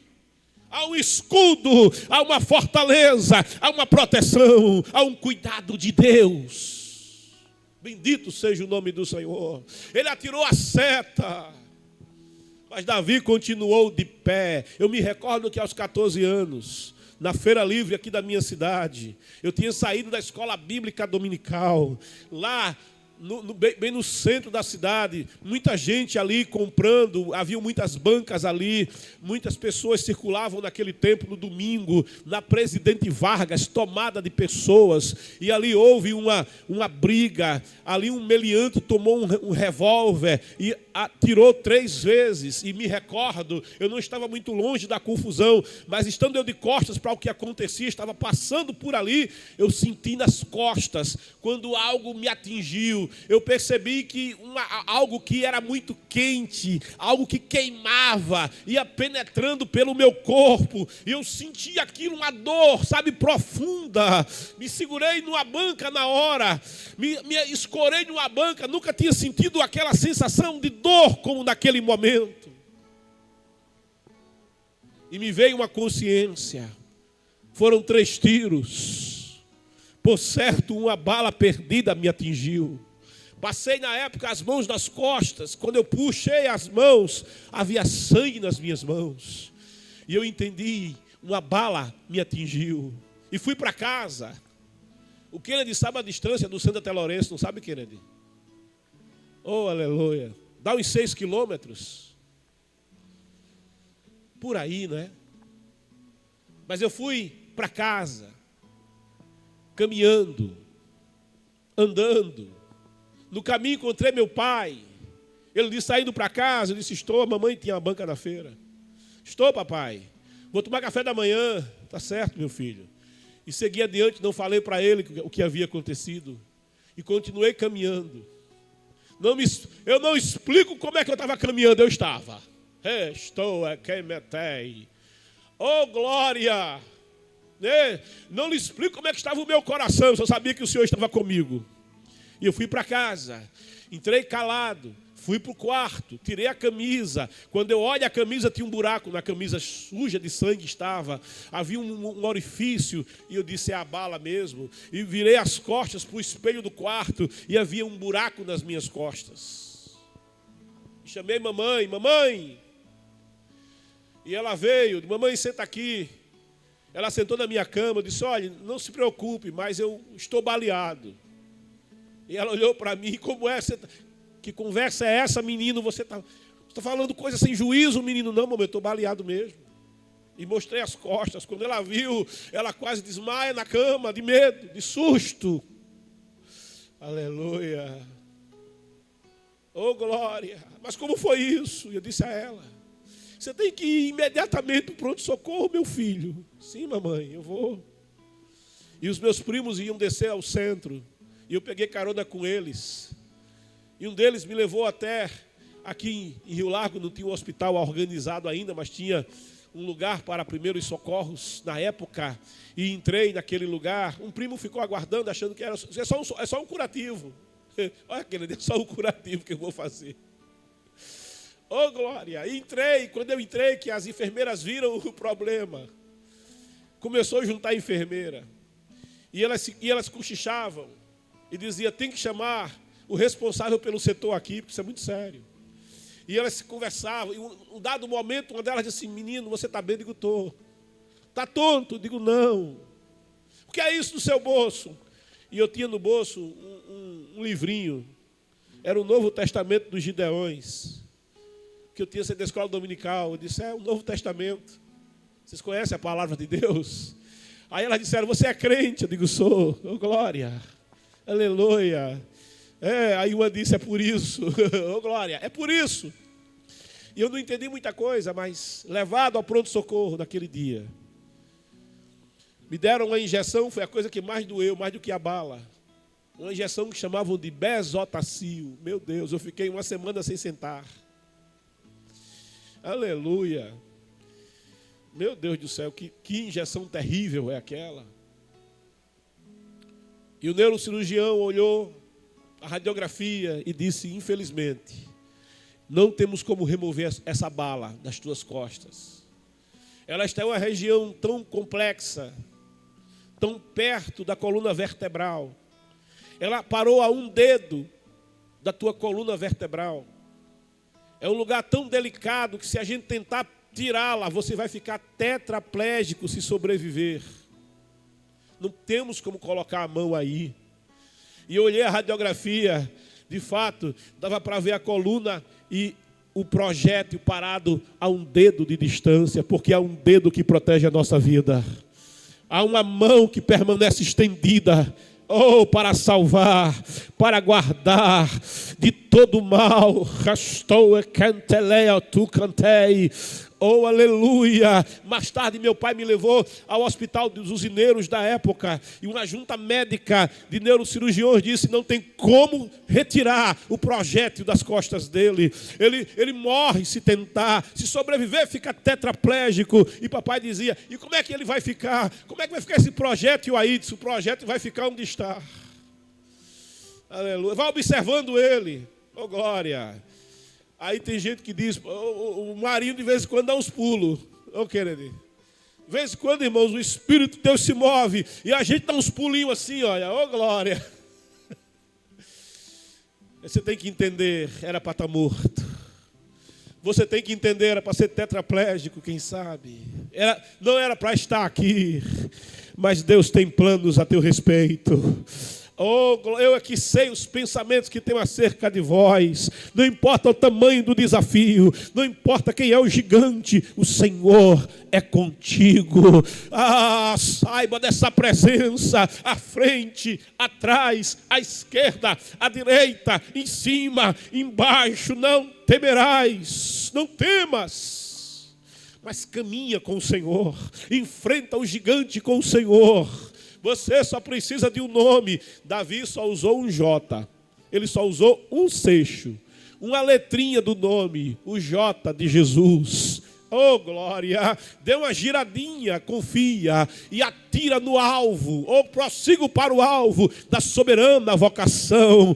Há um escudo, há uma fortaleza, há uma proteção, há um cuidado de Deus. Bendito seja o nome do Senhor. Ele atirou a seta, mas Davi continuou de pé. Eu me recordo que aos 14 anos, na feira livre aqui da minha cidade, eu tinha saído da escola bíblica dominical. Lá bem no centro da cidade, muita gente ali comprando, havia muitas bancas ali, muitas pessoas circulavam naquele tempo, no domingo, na Presidente Vargas, tomada de pessoas, e ali houve uma briga, ali um meliante tomou um revólver e atirou 3 vezes, e me recordo, eu não estava muito longe da confusão, mas estando eu de costas para o que acontecia, estava passando por ali, eu senti nas costas, quando algo me atingiu, eu percebi que algo que era muito quente, algo que queimava, ia penetrando pelo meu corpo, e eu senti aquilo, uma dor, sabe, profunda. Me segurei numa banca na hora, me escorei numa banca, nunca tinha sentido aquela sensação de dor como naquele momento. E me veio uma consciência, foram 3 tiros, por certo uma bala perdida me atingiu. Passei na época as mãos nas costas, quando eu puxei as mãos, havia sangue nas minhas mãos. E eu entendi, uma bala me atingiu. E fui para casa. O Kennedy sabe a distância do centro até Lourenço, não sabe, Kennedy? Oh, aleluia. Dá uns 6 quilômetros. Por aí, né? Mas eu fui para casa, caminhando, andando. No caminho encontrei meu pai. Ele disse, saindo para casa, eu disse, estou, a mamãe tinha uma banca na feira. Estou, papai. Vou tomar café da manhã. Tá certo, meu filho. E segui adiante, não falei para ele o que havia acontecido. E continuei caminhando. Eu não explico como é que eu estava caminhando, eu estava. Estou quem metei. Oh, glória! Não lhe explico como é que estava o meu coração, eu só sabia que o Senhor estava comigo. E eu fui para casa, entrei calado, fui para o quarto, tirei a camisa. Quando eu olho a camisa, tinha um buraco na camisa, suja de sangue estava. Havia um orifício, e eu disse, é a bala mesmo. E virei as costas para o espelho do quarto, e havia um buraco nas minhas costas. E chamei mamãe, mamãe. E ela veio, mamãe, senta aqui. Ela sentou na minha cama, eu disse, olha, não se preocupe, mas eu estou baleado. E ela olhou para mim, como é? Que conversa é essa, menino? Você está falando coisa sem juízo, menino? Não, mamãe, eu estou baleado mesmo. E mostrei as costas. Quando ela viu, ela quase desmaia na cama, de medo, de susto. Aleluia. Oh, glória. Mas como foi isso? E eu disse a ela, você tem que ir imediatamente para o pronto-socorro, meu filho. Sim, mamãe, eu vou. E os meus primos iam descer ao centro. E eu peguei carona com eles. E um deles me levou até aqui em Rio Largo, não tinha um hospital organizado ainda, mas tinha um lugar para primeiros socorros na época. E entrei naquele lugar. Um primo ficou aguardando, achando que é só um curativo. Olha, querido, é só um curativo que eu vou fazer. Oh, glória! E entrei, quando eu entrei, que as enfermeiras viram o problema. Começou a juntar enfermeira. E elas cochichavam. E dizia, tem que chamar o responsável pelo setor aqui, porque isso é muito sério. E elas se conversavam, e um dado momento, uma delas disse assim, menino, você está bem? Eu digo, estou. Está tonto? Eu digo, não. O que é isso no seu bolso? E eu tinha no bolso um livrinho, era o Novo Testamento dos Gideões, que eu tinha sido da escola dominical. Eu disse, é o Novo Testamento. Vocês conhecem a palavra de Deus? Aí elas disseram, você é crente? Eu digo, sou. Oh, glória. Aleluia. Aí uma disse, é por isso. Oh, glória, é por isso. E eu não entendi muita coisa, mas levado ao pronto-socorro naquele dia, me deram uma injeção, foi a coisa que mais doeu, mais do que a bala. Uma injeção que chamavam de Bezotacil. Meu Deus, eu fiquei 1 semana sem sentar. Aleluia. Meu Deus do céu, que injeção terrível é aquela. E o neurocirurgião olhou a radiografia e disse, infelizmente, não temos como remover essa bala das tuas costas. Ela está em uma região tão complexa, tão perto da coluna vertebral. Ela parou a 1 dedo da tua coluna vertebral. É um lugar tão delicado que se a gente tentar tirá-la, você vai ficar tetraplégico se sobreviver. Não temos como colocar a mão aí. E eu olhei a radiografia, De fato, dava para ver a coluna e o projétil parado a um dedo de distância, porque há um dedo que protege a nossa vida. Há uma mão que permanece estendida, para salvar, para guardar de todo mal. Rastou e cantelea tu cantei. Aleluia. Mais tarde meu pai me levou ao hospital dos usineiros da época, e uma junta médica de neurocirurgiões disse: não tem como retirar o projétil das costas dele. Ele morre se tentar, se sobreviver fica tetraplégico. E papai dizia: e como é que ele vai ficar? Como é que vai ficar esse projétil aí? Disse: o projétil vai ficar onde está. Aleluia. Vai observando ele. Glória. Aí tem gente que diz: o Marinho de vez em quando dá uns pulos. Querido, de vez em quando, irmãos, o Espírito de Deus se move e a gente dá uns pulinhos assim, olha, glória. Você tem que entender, era para estar morto. Você tem que entender, era para ser tetraplégico, quem sabe. Não era para estar aqui, mas Deus tem planos a teu respeito. Eu aqui sei os pensamentos que tenho acerca de vós. Não importa o tamanho do desafio, não importa quem é o gigante, o Senhor é contigo. Saiba dessa presença, à frente, atrás, à esquerda, à direita, em cima, embaixo. Não temerás, não temas, mas caminha com o Senhor, enfrenta o gigante com o Senhor. Você só precisa de um nome. Davi só usou um J. Ele só usou um seixo, uma letrinha do nome, o J de Jesus. Glória. Dê uma giradinha, confia e atira no alvo. Prossigo para o alvo da soberana vocação.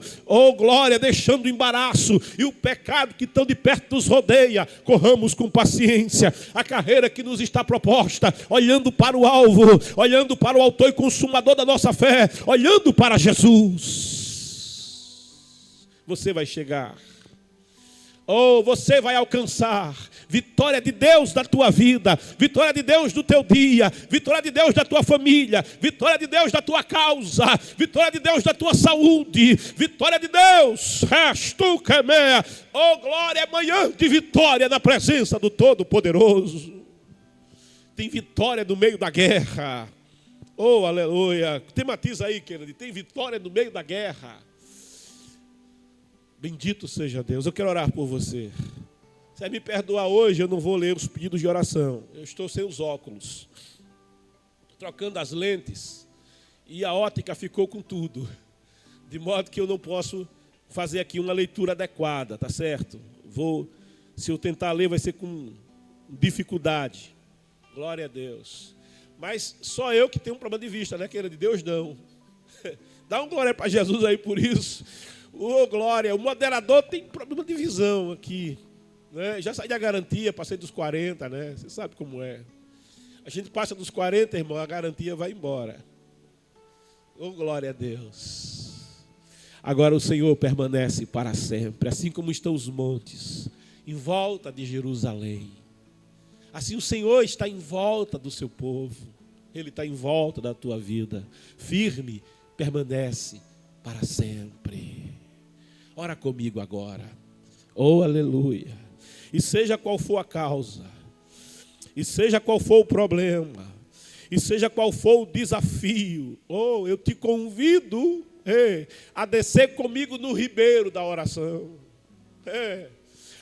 Glória, deixando o embaraço e o pecado que tão de perto nos rodeia. Corramos com paciência a carreira que nos está proposta, olhando para o alvo, olhando para o autor e consumador da nossa fé, olhando para Jesus. Você vai chegar. Você vai alcançar vitória de Deus da tua vida, vitória de Deus do teu dia, vitória de Deus da tua família, vitória de Deus da tua causa, vitória de Deus da tua saúde, vitória de Deus. Glória, amanhã de vitória na presença do Todo-Poderoso. Tem vitória no meio da guerra. Aleluia. Tematiza aí, querido. Tem vitória no meio da guerra. Bendito seja Deus. Eu quero orar por você. Se me perdoar hoje, eu não vou ler os pedidos de oração. Eu estou sem os óculos, trocando as lentes, e a ótica ficou com tudo, de modo que eu não posso fazer aqui uma leitura adequada, tá certo? Se eu tentar ler, vai ser com dificuldade. Glória a Deus. Mas só eu que tenho um problema de vista, né, querido? Deus não. Dá um glória para Jesus aí por isso. Glória. O moderador tem problema de visão aqui, né? Já saí da garantia, passei dos 40, né? Você sabe como é. A gente passa dos 40, irmão, a garantia vai embora. Glória a Deus. Agora o Senhor permanece para sempre, assim como estão os montes em volta de Jerusalém. Assim o Senhor está em volta do seu povo. Ele está em volta da tua vida. Firme, permanece para sempre. Ora comigo agora. Aleluia. E seja qual for a causa, e seja qual for o problema, e seja qual for o desafio, eu te convido a descer comigo no ribeiro da oração.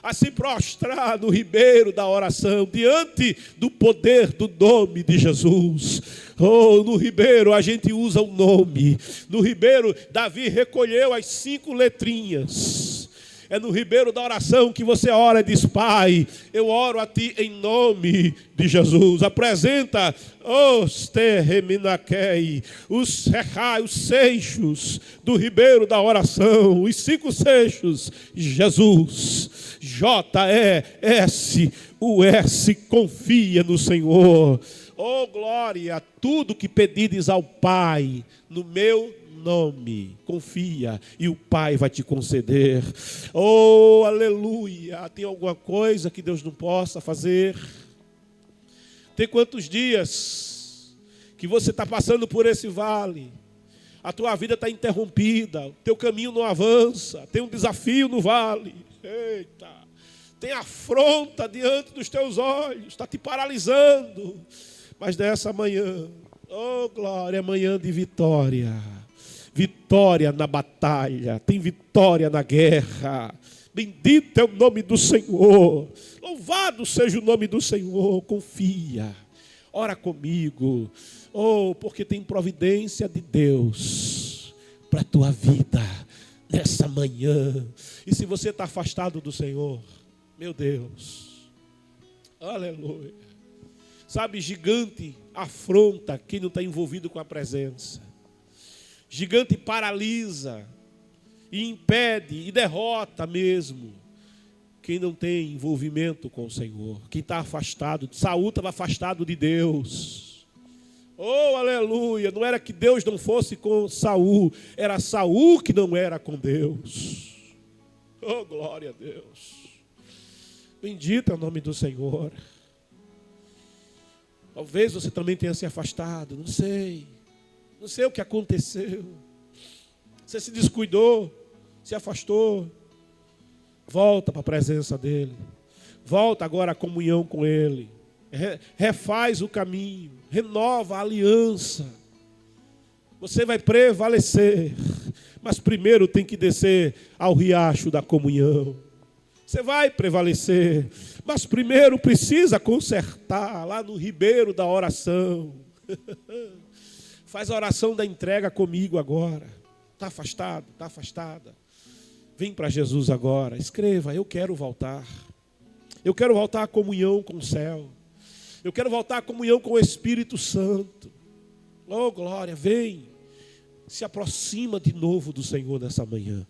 A se prostrar no ribeiro da oração, diante do poder do nome de Jesus. No ribeiro a gente usa o nome. No ribeiro Davi recolheu as 5 letrinhas. É no ribeiro da oração que você ora e diz: Pai, eu oro a Ti em nome de Jesus. Apresenta os terreminaquei, os seixos do ribeiro da oração, os 5 seixos. Jesus, J-E-S-U-S, confia no Senhor. Glória, tudo que pedides ao Pai, no meu nome, confia, e o Pai vai te conceder. Aleluia. Tem alguma coisa que Deus não possa fazer? Tem quantos dias que você está passando por esse vale? A tua vida está interrompida, o teu caminho não avança, tem um desafio no vale. Eita! Tem afronta diante dos teus olhos, está te paralisando. Mas nessa manhã, oh glória, é manhã de vitória. Vitória na batalha, tem vitória na guerra. Bendito é o nome do Senhor. Louvado seja o nome do Senhor. Confia, ora comigo. Oh, porque tem providência de Deus para a tua vida nessa manhã. E se você está afastado do Senhor, meu Deus, aleluia. Sabe, gigante afronta quem não está envolvido com a presença. Gigante paralisa e impede e derrota mesmo quem não tem envolvimento com o Senhor. Quem está afastado. Saul estava afastado de Deus. Oh, aleluia, não era que Deus não fosse com Saul, era Saul que não era com Deus. Oh, glória a Deus. Bendito é o nome do Senhor. Talvez você também tenha se afastado, não sei o que aconteceu. Você se descuidou, se afastou. Volta para a presença dEle. Volta agora à comunhão com Ele. Refaz o caminho, renova a aliança. Você vai prevalecer, mas primeiro tem que descer ao riacho da comunhão. Você vai prevalecer, mas primeiro precisa consertar lá no ribeiro da oração. Faz a oração da entrega comigo agora. Está afastado, está afastada. Vem para Jesus agora, escreva, eu quero voltar. Eu quero voltar à comunhão com o céu. Eu quero voltar à comunhão com o Espírito Santo. Oh, glória, vem. Se aproxima de novo do Senhor nessa manhã.